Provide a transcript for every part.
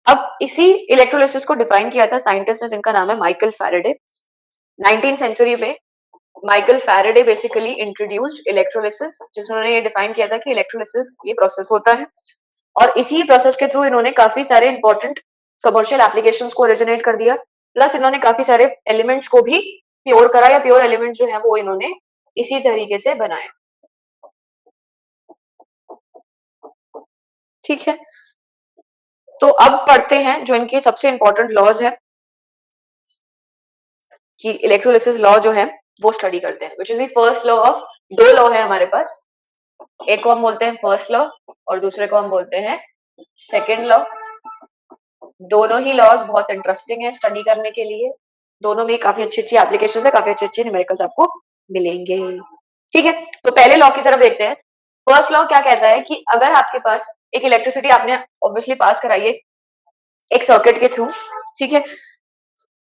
अब इसी इलेक्ट्रोलिसिस को डिफाइन किया था साइंटिस्ट ने जिनका नाम है माइकल फैराडे। 19th सेंचुरी में Michael Faraday basically introduced electrolysis, जिन्होंने ये डिफाइन किया था कि इलेक्ट्रोलिसिस ये प्रोसेस होता है, और इसी प्रोसेस के थ्रू इन्होंने काफी सारे इंपॉर्टेंट कमर्शियल एप्लीकेशंस को ओरिजिनेट कर दिया, प्लस इन्होंने काफी सारे एलिमेंट्स को भी प्योर करा, या प्योर एलिमेंट्स जो है वो इन्होंने इसी तरीके से बनाया। ठीक है, तो अब पढ़ते हैं जो इनके सबसे इंपॉर्टेंट लॉज है कि इलेक्ट्रोलिसिस लॉ जो है वो स्टडी करते हैं, which is the first law of, दो लॉ है हमारे पास, एक को हम बोलते हैं फर्स्ट लॉ और दूसरे को हम बोलते हैं सेकेंड लॉ। दोनों ही लॉज बहुत इंटरेस्टिंग है स्टडी करने के लिए, दोनों में काफी अच्छी अच्छी एप्लीकेशंस है, काफी अच्छे अच्छे न्यूमेरिकल्स आपको मिलेंगे। ठीक है, तो पहले लॉ की तरफ देखते हैं। फर्स्ट लॉ क्या कहता है कि अगर आपके पास एक इलेक्ट्रिसिटी आपने ऑब्वियसली पास कराई है एक सर्किट के थ्रू, ठीक है,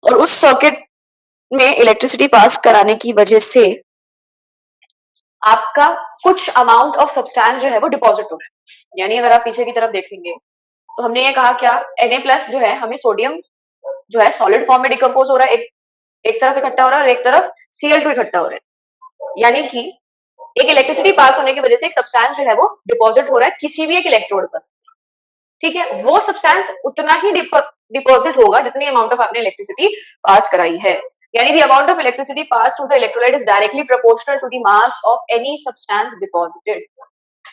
और उस सर्किट में इलेक्ट्रिसिटी पास कराने की वजह से आपका कुछ अमाउंट ऑफ सब्सटेंस जो है वो डिपॉजिट हो रहा है। यानी अगर आप पीछे की तरफ देखेंगे तो हमने ये कहा क्या, Na+ जो है हमें सोडियम जो है सॉलिड फॉर्म में डिकम्पोज हो रहा है, एक तरफ इकट्ठा हो रहा है और एक तरफ Cl2 इकट्ठा हो रहा है। यानी कि एक इलेक्ट्रिसिटी पास होने की वजह से एक सब्सटेंस जो है वो डिपॉजिट हो रहा है किसी भी एक इलेक्ट्रोड पर। ठीक है, वो सब्सटेंस उतना ही डिपॉजिट होगा जितनी अमाउंट ऑफ आपने इलेक्ट्रिसिटी पास कराई है। यानी the amount of electricity passed through the electrolyte is directly proportional to the mass of any substance deposited.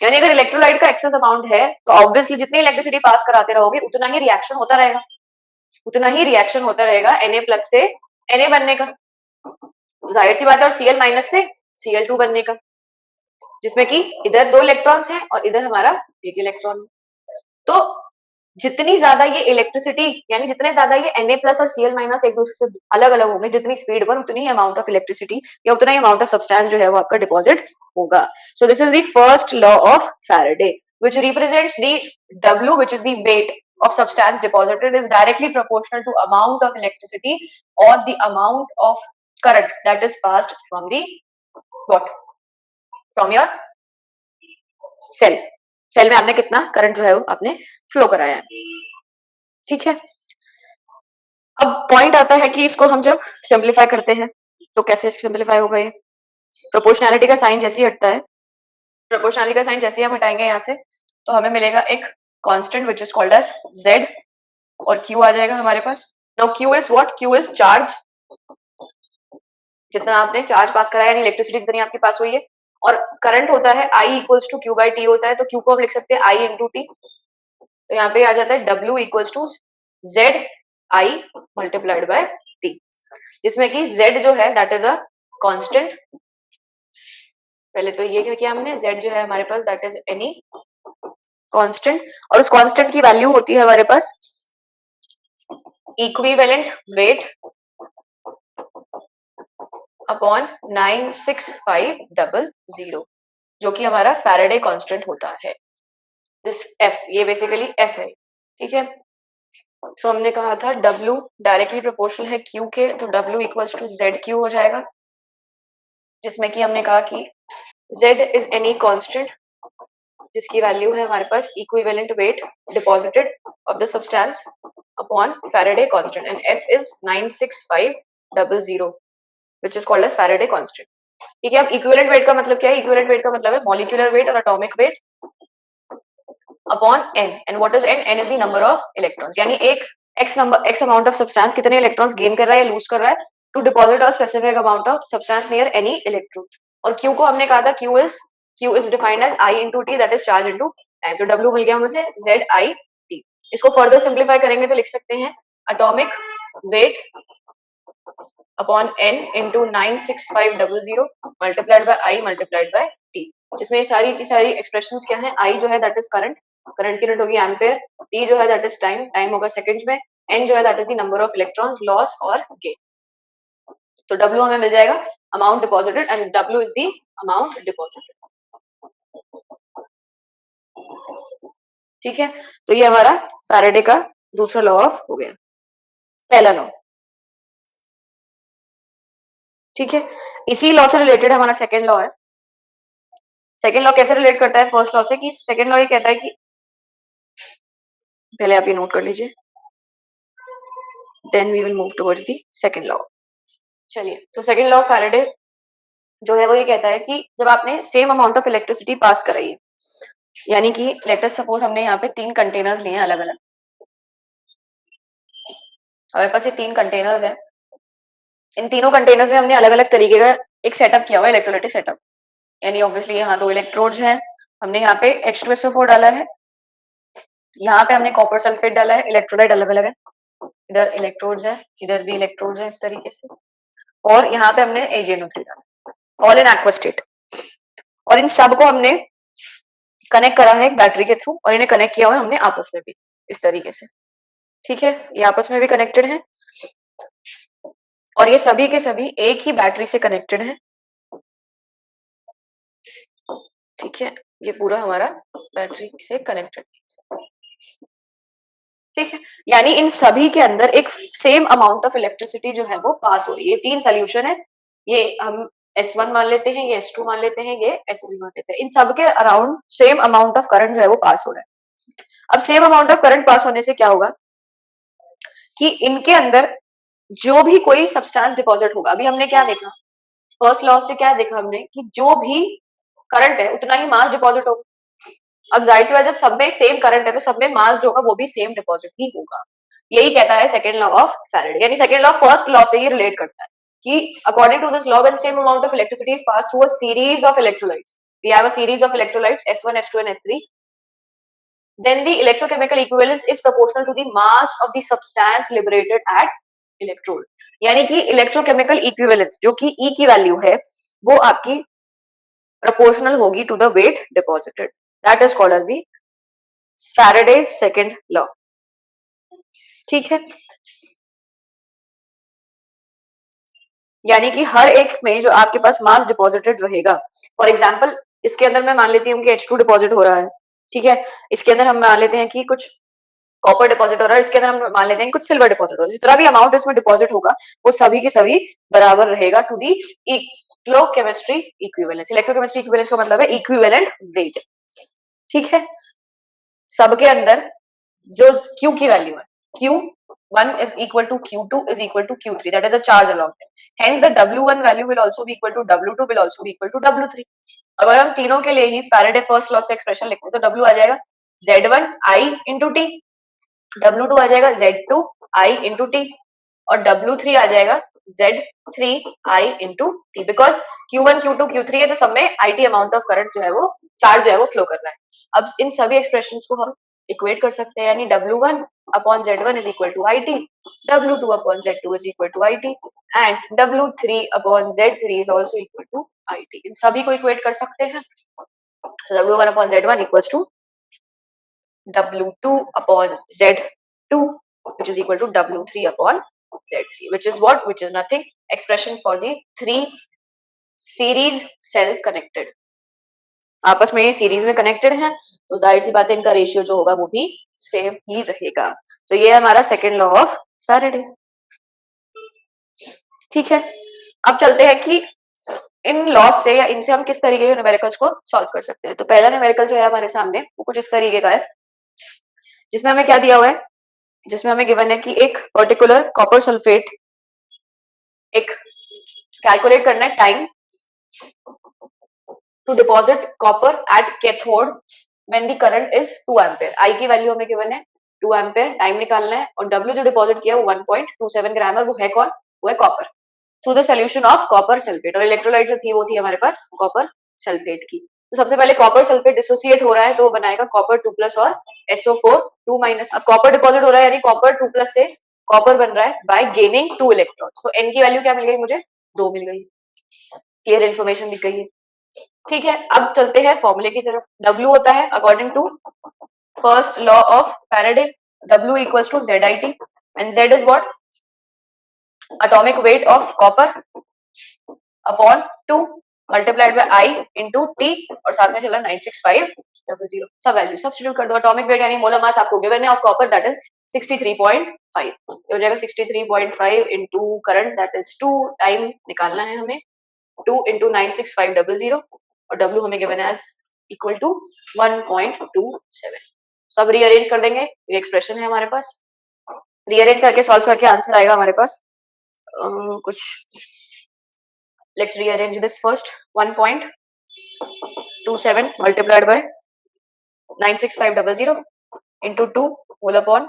यानी अगर इलेक्ट्रोलाइट का एक्सेस अमाउंट है तो ऑब्वियसली जितनी इलेक्ट्रिसिटी पास कराते रहोगे उतना ही रिएक्शन होता रहेगा, उतना ही रिएक्शन होता रहेगा Na+ से Na बनने का, जाहिर सी बात है, और Cl- से Cl2 बनने का, जिसमें कि इधर 2 इलेक्ट्रॉन्स हैं और इधर हमारा एक इलेक्ट्रॉन। तो जितनी ज्यादा ये इलेक्ट्रिसिटी, यानी जितने ज्यादा ये Na+ और Cl- एक दूसरे से अलग अलग होंगे जितनी स्पीड पर, उतनी ही अमाउंट ऑफ इलेक्ट्रिसिटी या उतना ही अमाउंट ऑफ सब्सटेंस जो है वो आपका डिपॉजिट होगा। So this is the first law of Faraday which represents the W, which is the weight of substance deposited, is directly proportional to amount of electricity or the amount of current that is passed from the what, from your cell। Cell में आपने कितना current जो है वो आपने flow कराया है। ठीक है, अब पॉइंट आता है कि इसको हम जब सिंप्लीफाई करते हैं तो कैसे सिंप्लीफाई होगा ये। प्रोपोर्शनैलिटी का साइन जैसे ही हटता है, प्रोपोर्शनैलिटी का साइन जैसे ही हम हटाएंगे यहाँ से तो हमें मिलेगा एक constant which is called as Z, और Q आ जाएगा हमारे पास। Now Q is what, Q is charge, जितना आपने चार्ज पास कराया यानी इलेक्ट्रिसिटी जितनी आपके पास हुई है, और करंट होता है I इक्वल्स टू Q/T होता है, तो Q को हम लिख सकते हैं I इंटू टी, तो यहाँ पे आ जाता है W equals to ZI multiplied by T, जिसमें कि Z जो है दैट इज अ कांस्टेंट। पहले तो ये क्या किया हमने, Z जो है हमारे पास दैट इज एनी कांस्टेंट, और उस कांस्टेंट की वैल्यू होती है हमारे पास इक्विवेलेंट वेट अपॉन 96500, जो कि हमारा फैराडे कांस्टेंट होता है। दिस F, ये बेसिकली F है। ठीक है, सो हमने कहा था W डायरेक्टली प्रोपोर्शनल है Q के, तो W इक्वल्स टू ZQ हो जाएगा, जिसमें कि हमने कहा कि Z इज एनी कांस्टेंट जिसकी वैल्यू है हमारे पास equivalent weight deposited of the substance upon Faraday constant, and F is 96500 which is called as Faraday constant. ठीक है, अब इक्विवेलेंट वेट का मतलब क्या है, इक्विवेलेंट वेट का मतलब है मॉलिक्यूलर वेट और atomic weight upon n, and what is n, n is the number of electrons, यानी एक x अमाउंट ऑफ सब्सटेंस कितने इलेक्ट्रॉन्स गेन कर रहा है या लूज कर रहा है to deposit a specific amount of substance near any electrode. और Q को हमने कहा था Q is defined as I into T, that is charge into time, तो W मिल गया हमें ZI/T। इसको फर्दर सिंप्लीफाई करेंगे तो लिख सकते हैं atomic weight upon n into 96500 multiplied by I multiplied by T, जिसमें सारी की सारी एक्सप्रेशंस क्या है, I जो है दैट इज करंट, करंट की यूनिट होगी एम्पेयर, T जो है दैट इज टाइम, टाइम होगा सेकंड्स में, n जो है that is the number of electrons loss और गेन। तो W हमें मिल जाएगा amount deposited, and W is the amount deposited. ठीक है, तो ये हमारा फैराडे का दूसरा लॉ ऑफ हो गया, पहला लॉ। ठीक है, इसी लॉ से रिलेटेड हमारा सेकंड लॉ है। सेकंड लॉ कैसे रिलेट करता है फर्स्ट लॉ से, कि सेकंड लॉ ये कहता है कि, पहले आप ये नोट कर लीजिए, then we will move towards the second law. चलिए, तो सेकंड लॉ ऑफ फैराडे जो है वो ये कहता है कि जब आपने same amount of electricity pass कराई है, यानी कि लेट अस सपोज हमने यहाँ पे 3 कंटेनर्स लिए हैं अलग-अलग। हमारे पास ये 3 कंटेनर्स हैं। इन तीनों कंटेनर्स में हमने अलग-अलग तरीके का एक सेटअप किया हुआ है, इलेक्ट्रोलाइटिक सेटअप। यानी ऑब्वियसली यहाँ 2 इलेक्ट्रोड्स हैं, हमने यहाँ पे H2SO4 डाला है, यहाँ पे हमने कॉपर सल्फेट डाला है, इलेक्ट्रोलाइट अलग-अलग है। इधर इलेक्ट्रोड्स हैं, इधर भी इलेक्ट्रोड्स हैं इस तरीके से, और यहाँ पे हमने AgNO3 डाला, ऑल इन एक्वा स्टेट। और इन सब को हमने कनेक्ट करा है एक बैटरी के थ्रू, और इन्हें कनेक्ट किया हुआ है हमने आपस में भी इस तरीके से। ठीक है, ये आपस में भी कनेक्टेड है, और ये सभी के सभी एक ही बैटरी से कनेक्टेड है। ठीक है, ये पूरा हमारा बैटरी से कनेक्टेड है। ठीक है, यानी इन सभी के अंदर एक सेम अमाउंट ऑफ इलेक्ट्रिसिटी जो है वो पास हो रही है। 3 सोल्यूशन है, ये हम S1 मान लेते हैं, ये S2 मान लेते हैं, ये S3 मान लेते हैं। इन सब के around same amount of current जो है वो पास हो रहा है। अब same amount of current pass होने से क्या होगा कि इनके अंदर जो भी कोई सब्सटेंस डिपॉजिट होगा, अभी हमने क्या देखा, फर्स्ट लॉ से क्या देखा हमने कि जो भी करंट है उतना ही मास डिपॉजिट होगा। अब जाहिर सी बात, जब सब में सेम करंट है तो सब में मास जो होगा वो भी सेम डिपॉजिट ही होगा। यही कहता है सेकंड लॉ ऑफ फैराडे, यानी सेकंड लॉ फर्स्ट लॉ से ही रिलेट करता है कि according to this law when same amount of electricity is pass through a series of electrolytes, we have a series of electrolytes S1 S2 and S3, then the electrochemical equivalence is proportional to the mass of the substance liberated at electrode। यानी कि electrochemical equivalence जो कि E की value है वो आपकी proportional होगी to the weight deposited, that is called as the Faraday second law। ठीक है, यानी कि हर एक में जो आपके पास मास डिपॉजिटेड रहेगा, फॉर एग्जांपल इसके अंदर मैं मान लेती हूँ कि H2 डिपॉजिट हो रहा है, ठीक है, इसके अंदर हम मान लेते हैं कि कुछ कॉपर डिपॉजिट हो रहा है, इसके अंदर हम मान लेते हैं कुछ सिल्वर डिपॉजिट हो रहा है। जितना भी अमाउंट इसमें डिपॉजिट होगा वो सभी के सभी बराबर रहेगा to the electrochemistry equivalence. Electrochemistry equivalence का मतलब है इक्विवेलेंट वेट। ठीक है, सबके अंदर जो Q की वैल्यू है, Q1 is equal to Q2 is equal to Q3, that is the charge along it, hence the W1 value will also be equal to W2 will also be equal to W3। अगर हम तीनों के लिए ही Faraday first law से expression लिखते हैं तो W आ जाएगा Z1 I into T, W2 आ जाएगा Z2 I into T, और W3 आ जाएगा Z3 I into T, because Q1 Q2 Q3 है तो सब में IT अमाउंट ऑफ करंट जो है वो चार्ज जो है वो फ्लो कर रहा है। अब इन सभी एक्सप्रेशंस को हम इक्वेट कर सकते हैं, यानी W1 upon Z1 is equal to IT, W2 upon Z2 is equal to IT, and W3 upon Z3 is also equal to IT। इन सभी को इक्वेट कर सकते हैं। So W1 upon Z1 equals to W2 upon Z2, which is equal to W3 upon Z3, which is what? Which is nothing, expression for the 3 series cell connected। आपस में ये series में connected हैं तो जाहिर सी बात है इनका रेशियो जो होगा वो भी सेम ही रहेगा। तो ये हमारा सेकंड लॉ ऑफ फैराडे। ठीक है, अब चलते हैं कि इन लॉस से या इनसे हम किस तरीके के न्यूमेरिकल्स को सॉल्व कर सकते हैं। तो पहला न्यूमेरिकल जो है हमारे सामने वो कुछ इस तरीके का है, जिसमें हमें क्या दिया हुआ है, जिसमें हमें गिवन है कि एक पर्टिकुलर कॉपर सल्फेट, एक कैलकुलेट करना है time to deposit copper at cathode when the current is 2 ampere. I की वैल्यू हमें गिवन है 2 एम्पीयर, टाइम निकालना है, और डब्ल्यू जो डिपॉजिट किया वो 1.27 ग्राम है, वो है कौन, वो है copper, through the solution of copper sulphate. और इलेक्ट्रोलाइट जो थी वो थी हमारे पास कॉपर सल्फेट की। तो सबसे पहले कॉपर सल्फेट डिसोसिएट हो रहा है तो वो बनाएगा कॉपर 2 प्लस और SO4 2 माइनस। अब कॉपर डिपॉजिट हो रहा है यानी कॉपर 2 प्लस से कॉपर बन रहा है बाय गेनिंग 2 इलेक्ट्रॉन्स। तो N की वैल्यू क्या मिल गई मुझे, 2 मिल गई। क्लियर इन्फॉर्मेशन दिख गई है। ठीक है, अब चलते हैं फॉर्मूले की तरफ। W होता है according to first law of Faraday, W equals to ZIT, and Z is what, atomic weight of copper upon 2 multiplied by I into T, और साथ में चला 96500। सब वैल्यू सब्स्टिट्यूट कर दो। एटॉमिक वेट यानी मोलर मास आपको गिवन है ऑफ कॉपर दैट इज 63.5, हो जाएगा 63.5 into current that is 2, time निकालना है हमें 2 into 96500, और W हमें गिवन है एज इक्वल टू 1.27। सब रीअरेंज कर देंगे, ये एक्सप्रेशन है हमारे पास। रीअरेंज करके सॉल्व करके आंसर आएगा हमारे पास कुछ, let's rearrange this first, 1.27 multiplied by 96500 into 2 whole upon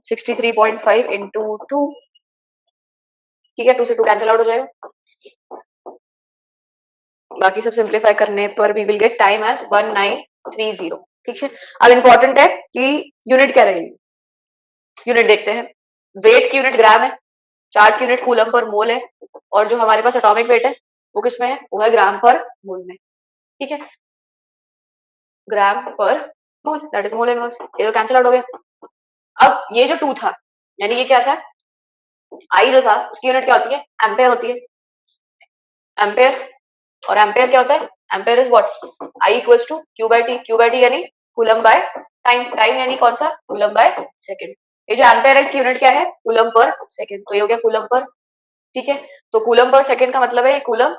63.5 into 2, ठीक है, 2 से 2 कैंसिल आउट हो जाएगा, बाकी सब सिंप्लीफाई करने पर we will get time as 1930, ठीक है। अब इंपॉर्टेंट है कि यूनिट क्या रहेगी, यूनिट देखते हैं। वेट की यूनिट ग्राम है, चार्ज की यूनिट कूलम पर मोल है, और जो हमारे पास एटॉमिक वेट है वो किसमें है, वो है ग्राम पर मोल में, ठीक है, ग्राम पर मोल, दैट इज मोल इनवर्स। ये तो कैंसिल आउट हो गया। अब ये जो 2 था, यानी ये क्या था, आई जो था उसकी यूनिट क्या होती है, एम्पेयर होती है, एम्पेयर, और एम्पेयर क्या होता है, ampere is what, I equals to Q by T, Q by T यानी कूलम बाय टाइम, टाइम यानी कौन सा, कूलम बाय सेकंड। ये जो एम्पेयर है इसकी यूनिट क्या है, कूलम पर सेकंड, तो ये हो गया कूलम पर, ठीक है। तो कूलम पर सेकंड का मतलब है कूलम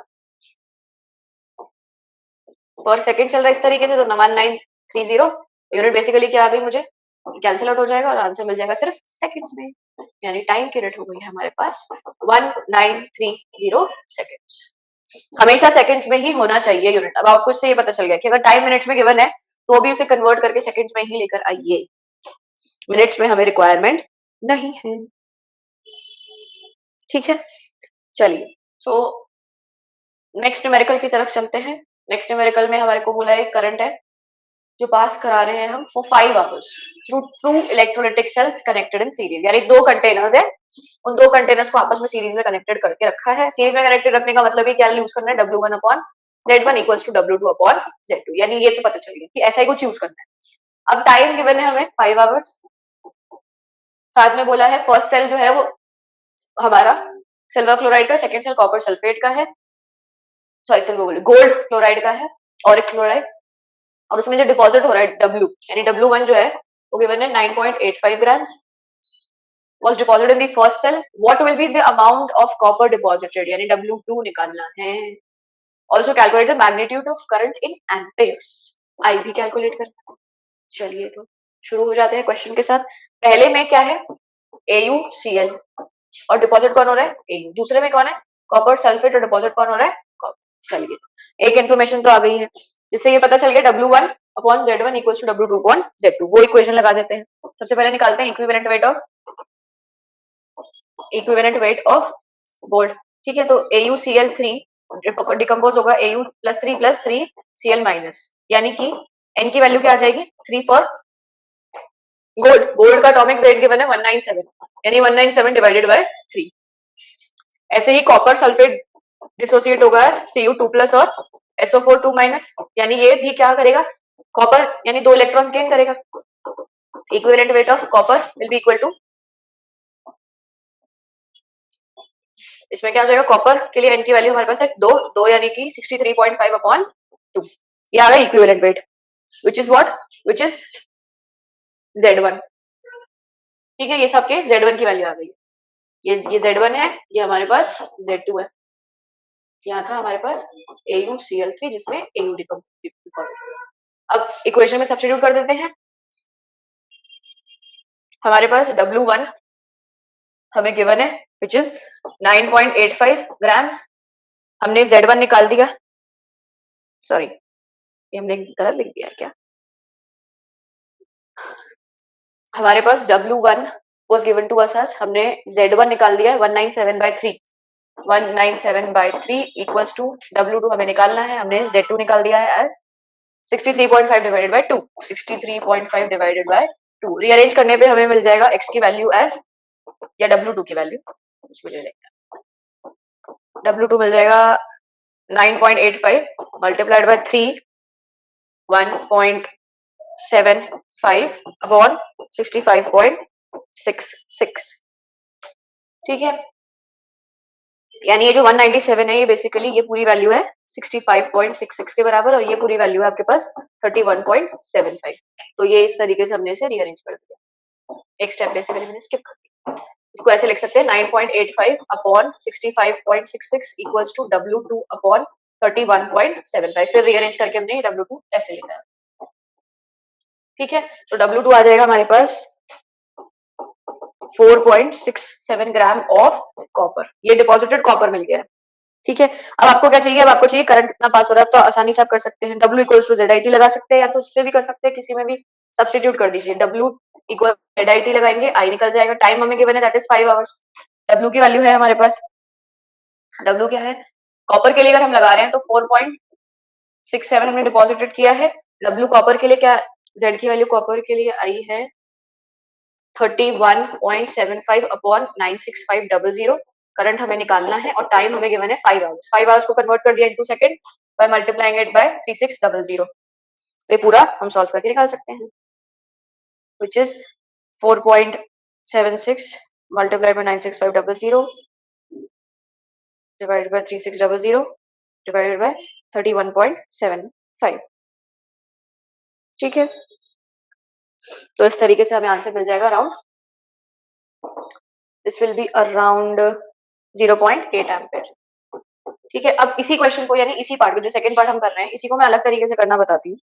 पर सेकंड चल रहा है इस तरीके से, तो 1930 यूनिट बेसिकली क्या आ गई, मुझे कैंसिल आउट हो जाएगा और आंसर मिल जाएगा सिर्फ सेकंड्स में, यानी टाइम की यूनिट हो गई है हमारे पास 1930 सेकंड्स। हमेशा सेकंड्स में ही होना चाहिए यूनिट। अब आपको इससे ये पता चल गया कि अगर टाइम मिनट्स में गिवन है तो भी उसे कन्वर्ट करके सेकंड्स में ही लेकर आइए, मिनट्स में हमें रिक्वायरमेंट नहीं है, ठीक है। चलिए, सो नेक्स्ट न्यूमेरिकल की तरफ चलते हैं। नेक्स्ट न्यूमेरिकल में हमारे को बोला है करंट है जो पास करा रहे हैं हम for 5 hours through 2 electrolytic cells connected in series, यानी 2 कंटेनर्स है, उन 2 कंटेनर्स को आपस में सीरीज में कनेक्टेड करके रखा है। सीरीज में कनेक्टेड रखने का मतलब ये क्या यूज करना है, W1 upon Z1 equals to W2 upon Z2, यानी ये तो पता चल गया कि ऐसा ही कुछ यूज करना है। अब टाइम गिवन है हमें 5 आवर्स, साथ में बोला है फर्स्ट सेल जो है वो हमारा सिल्वर क्लोराइड का, सेकंड सेल कॉपर सल्फेट का है, सॉरी सिल्वर बोले गोल्ड क्लोराइड का है, ऑरिक क्लोराइड, और उसमें जो डिपॉजिट हो रहा है W, यानी W1 जो है वो गिवन है 9.85 grams was deposited in the first cell. What will be the amount of copper deposited, यानी W2 निकालना है। Also calculate the magnitude of current in amperes, I भी कैलकुलेट करना है। चलिए तो शुरू हो जाते हैं क्वेश्चन के साथ। पहले में क्या है, AuCl और डिपॉजिट कौन हो रहा है, Au। दूसरे में कौन है, कॉपर सल्फेट और डिपॉजिट कौन हो रहा है, कॉपर। चलिए तो एक इन्फॉर्मेशन तो आ गई है, जिससे ये पता चल गया W1 upon Z1 equals to W2 upon Z2। वो इक्वेशन लगा देते हैं। सबसे पहले निकालते हैं इक्विवेलेंट वेट ऑफ गोल्ड, ठीक है। तो AuCl3 डिकम्पोज होगा Au plus 3 plus 3 Cl minus, यानी कि N की वैल्यू क्या आ जाएगी, 3 फॉर गोल्ड। गोल्ड का एटॉमिक वेट गिवन है 197, यानी 197 डिवाइडेड बाय 3। ऐसे ही कॉपर सल्फेट डिसोसिएट होगा Cu2 प्लस और SO4 2 माइनस, यानी ये भी क्या करेगा, कॉपर यानी 2 इलेक्ट्रॉन्स गेन करेगा। Equivalent weight of copper will be equal to, इसमें क्या हो जाएगा, कॉपर के लिए एन की वैल्यू हमारे पास है 2 यानी कि 63.5 अपॉन 2, ये आ गया equivalent weight, which is what, which is Z1, ठीक है। ये सबके Z1 की वैल्यू आ गई, ये Z1 है, ये हमारे पास Z2 है। यहाँ था हमारे पास AuCl3 जिसमें Au डिपॉजिट। अब इक्वेशन में सब्स्टिट्यूट कर देते हैं। हमारे पास W1 हमें गिवन है विच इज 9.85 ग्राम्स, हमने Z1 निकाल दिया, सॉरी ये हमने गलत लिख दिया क्या, हमारे पास W1 was given to us as, हमने Z1 निकाल दिया है 197/3, 197/3 equals to W2 हमें निकालना है, हमने Z2 निकाल दिया है as 63.5 divided by 2, 63.5 divided by 2। Rearrange करने पे हमें मिल जाएगा x की वैल्यू एज, या W2 की वैल्यू उसमें ले लेंगे, W2 मिल जाएगा 9.85 मल्टीप्लाइड बाय 3, 1.75 अपॉन 65.66, ठीक है। यानी ये जो 197 है ये बेसिकली ये पूरी वैल्यू है 65.66 के बराबर, और ये पूरी वैल्यू है आपके पास 31.75। तो ये इस तरीके से हमने इसे रीअरेंज कर दिया, एक स्टेप बेसिकली मैंने स्किप कर दिया। इसको ऐसे लिख सकते हैं 9.85 upon 65.66 equals to W2 upon 31.75, फिर रीअरेंज करके हमने W2 ऐसे लिखा है, ठीक है। तो W2 आ जाएगा हमारे पास 4.67 ग्राम ऑफ कॉपर, ये डिपॉजिटेड कॉपर मिल गया है। ठीक है, अब आपको क्या चाहिए, अब आपको चाहिए करंट कितना पास हो रहा है, तो आसानी से आप कर सकते हैं, W इक्वल्स टू ZIT लगा सकते हैं, या तो उससे भी कर सकते हैं, किसी में भी सब्स्टिट्यूट कर दीजिए, W इक्वल ZIT लगाएंगे, I निकल जाएगा, टाइम हमें गिवन है दैट इज 5 आवर्स, W की वैल्यू है हमारे पास, W क्या है, कॉपर के लिए अगर हम लगा रहे हैं तो 4.67 हमने डिपॉजिटेड किया है, W कॉपर के लिए क्या, Z की वैल्यू कॉपर के लिए आई है 31.75 अपॉन 96500, करंट हमें निकालना है और टाइम हमें गिवन है 5 आवर्स, 5 आवर्स को कन्वर्ट कर दिया into second by multiplying it by 3600, तो ये पूरा हम सॉल्व करके निकाल सकते हैं, which is 4.76 multiplied by 96500 divided by 3600 divided by 31.75, ठीक है, तो इस तरीके से हमें आंसर मिल जाएगा around, this will be around 0.8 ampere. ठीक है, अब इसी क्वेश्चन को, यानी इसी पार्ट को, जो सेकंड पार्ट हम कर रहे हैं, इसी को मैं अलग तरीके से करना बताती हूँ।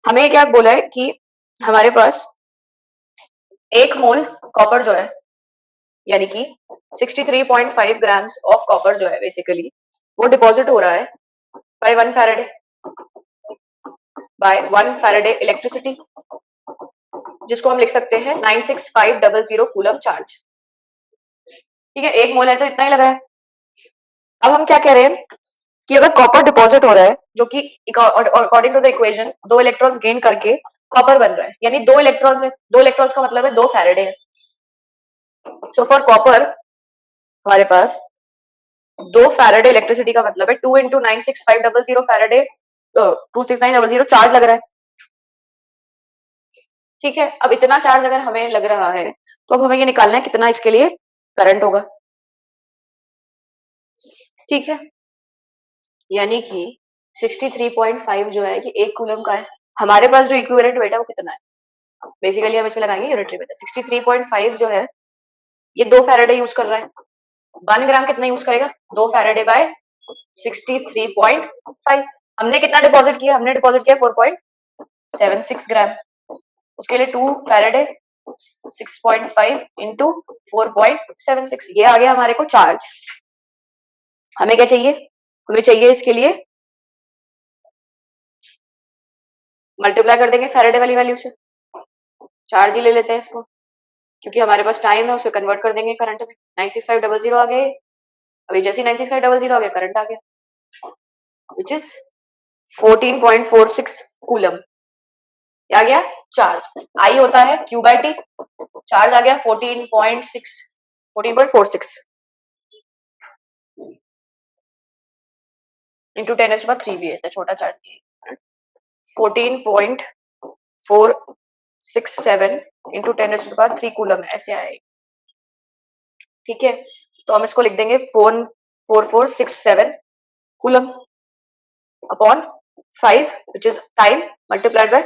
हमें क्या बोला है कि हमारे पास 1 मोल कॉपर जो है, यानी कि 63.5 ग्राम्स ऑफ कॉपर जो है बेसिकली वो डिपॉजिट हो रहा है by 1 Faraday, by 1 Faraday electricity, जिसको हम लिख सकते हैं 96500 कूलम चार्ज। ठीक है, 1 मोल है तो इतना ही लग रहा है। अब हम क्या कह रहे हैं कि अगर कॉपर डिपॉजिट हो रहा है, जो कि according to the equation 2 electrons gain करके कॉपर बन रहा है, यानी 2 इलेक्ट्रॉन्स है, 2 इलेक्ट्रॉन्स का मतलब है 2 फैराडे है। सो फॉर कॉपर हमारे पास 2 फैराडे इलेक्ट्रिसिटी का मतलब है 2 इंटू 96500 फैराडे 26900 चार्ज लग रहा है। ठीक है, अब इतना चार्ज अगर हमें लग रहा है तो अब हमें ये निकालना है कितना इसके लिए करंट होगा। ठीक है, यानी कि 63.5 जो है कि 1 कूलम का है, हमारे पास जो इक्विवेलेंट वेट है वो कितना है, बेसिकली हम इसमें लगाएंगे यूनिटरी मेथड। 63.5 जो है ये 2 फैराडे यूज कर रहा है, 1 ग्राम कितना यूज करेगा, 2 फैराडे बाय 63.5, हमने कितना डिपॉजिट किया, हमने डिपॉजिट किया 4.76 ग्राम, उसके लिए 2 फैराडे 6.5 इंटू 4.76, ये आ गया हमारे को चार्ज। हमें क्या चाहिए, हमें चाहिए इसके लिए मल्टीप्लाई कर देंगे फैराडे वाली वैल्यू से, चार्ज ही ले लेते हैं इसको, क्योंकि हमारे पास टाइम है, उसे कन्वर्ट कर देंगे करंट में। 96500 आ गए, अभी जैसे 96500 आ गया करंट आ गया, विच इज 14.46 कूलम, क्या आ गया चार्ज, आई होता है Q बाई टी, चार्ज आ गया 14.46 इंटू 10⁻³ भी है, तो छोटा चार्ज नहीं है, 14.467 इंटू 10⁻³ कूलम ऐसे आएगा। ठीक है, तो हम इसको लिख देंगे 4467 coulomb upon 5 which is time multiplied by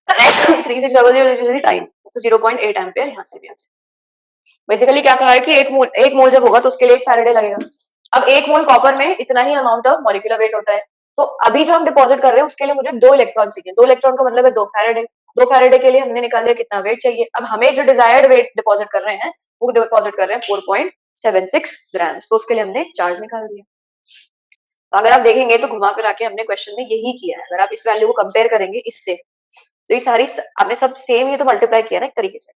3600 time, तो 0.8 एम्पियर यहाँ से भी आ जाए। बेसिकली क्या कहा है कि एक मोल जब होगा तो उसके लिए 1 फैराडे लगेगा। अब 1 मोल कॉपर में इतना ही अमाउंट ऑफ मॉलिक्यूलर वेट होता है, तो अभी जो हम डिपॉजिट कर रहे हैं उसके लिए मुझे 2 इलेक्ट्रॉन चाहिए, 2 इलेक्ट्रॉन का मतलब है 2 फैराडे, 2 फैराडे के लिए हमने निकाल लिया कितना वेट चाहिए। अब हमें जो डिजायर्ड वेट डिपॉजिट कर रहे हैं वो डिपॉजिट कर रहे हैं 4.76 ग्राम्स, तो उसके लिए हमने चार्ज निकाल दिया। तो अगर आप देखेंगे तो घुमा फिरा के हमने क्वेश्चन में यही किया है, अगर आप इस वैल्यू को कंपेयर करेंगे इससे, तो ये सारी आपने सब सेम ये तो मल्टीप्लाई किया ना एक तरीके से।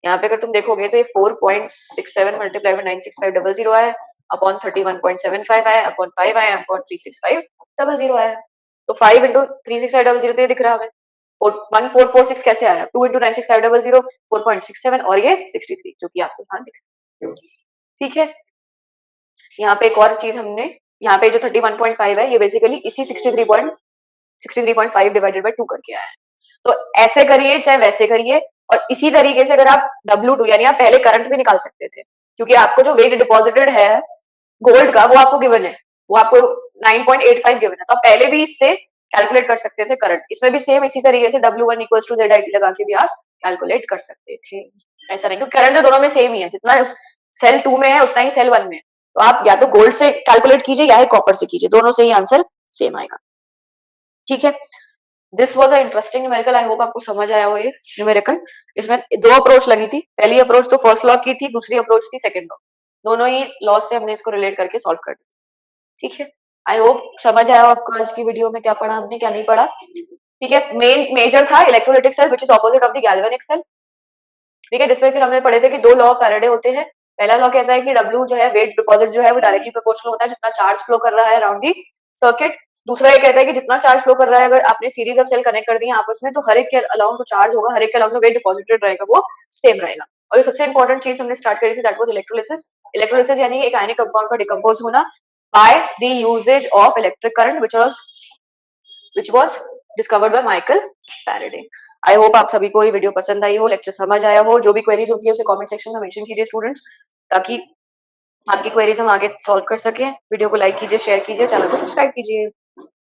यहाँ पे अगर तुम देखोगे तो ये 4.67 मल्टीप्लाई बाय 96500 आया अपॉन 31.75 आया अपॉन 5 आया अपॉन 36500 आया, तो 5 इंटू 36500 तो ये दिख रहा है हमें, और 1446 कैसे आया, 2 इंटू 96500 4.67 और ये 63 जो कि आपको यहाँ दिख रहा है। ठीक है, यहाँ पे एक और चीज हमने, यहाँ पे जो 31.5 है ये बेसिकली इसी 63.5 डिवाइडेड बाय 2 करके आया है, तो ऐसे करिए चाहे वैसे करिए, और इसी तरीके से अगर आप W2 यानी आप पहले करंट भी निकाल सकते थे, क्योंकि आपको जो वेट डिपॉजिटेड है गोल्ड का वो आपको गिवन है, वो आपको 9.85 गिवन है, तो आप पहले भी इससे कैलकुलेट कर सकते थे करंट, इसमें भी सेम इसी तरीके से W1 इक्वल्स टू ZIT लगा के भी आप कैलकुलेट कर सकते थे। ऐसा नहीं, क्योंकि करंट तो दोनों में सेम ही है, जितना सेल 2 में है उतना ही सेल 1 में है, तो आप या तो गोल्ड से कैलकुलेट कीजिए या कॉपर से कीजिए, दोनों से ही आंसर सेम आएगा। ठीक है, this was a interesting numerical. I hope आपको समझ आया हो ये न्यूमेरिकल। इसमें दो अप्रोच लगी थी। पहली अप्रोच तो फर्स्ट लॉ की थी, दूसरी अप्रोच थी सेकंड लॉ। दोनों ही लॉ से हमने इसको रिलेट करके सॉल्व कर दिया। ठीक है, आई होप समझ आया हो आपको आज की वीडियो में क्या पढ़ा हमने क्या नहीं पढ़ा। ठीक है, मेजर था electrolytic cell which is opposite of the galvanic cell. ठीक है, जिसमें फिर हमने पढ़े थे कि दो लॉ ऑफ फैराडे होते हैं। पहला लॉ कहता है कि W जो है वेट डिपॉजिट जो है वो डायरेक्टली प्रोपोर्शनल होता है जितना चार्ज फ्लो कर रहा है अराउंड दी सर्किट। दूसरा ये कहता है कि जितना चार्ज फ्लो कर रहा है अगर आपने सीरीज ऑफ सेल कनेक्ट कर दी है आपस में तो हर एक के अलाउंग जो चार्ज होगा, हर एक के अलाउंग जो वेट डिपॉजिटेड रहेगा वो सेम रहेगा। और ये सबसे इंपॉर्टेंट चीज हमने स्टार्ट करी थी दैट वाज इलेक्ट्रोलिसिस। इलेक्ट्रोलिसिस यानी एक आयनिक कंपाउंड का डिकम्पोज होना by the uses of electric current which was discovered by Michael Faraday. I hope आप सभी को ये वीडियो पसंद आई हो, लेक्चर समझ आया हो। जो भी क्वेरीज होती है उसे कमेंट सेक्शन में मेंशन कीजिए स्टूडेंट्स, ताकि आपकी क्वेरीज हम आगे सॉल्व कर सकें। वीडियो को लाइक कीजिए, शेयर कीजिए, चैनल को सब्सक्राइब कीजिए।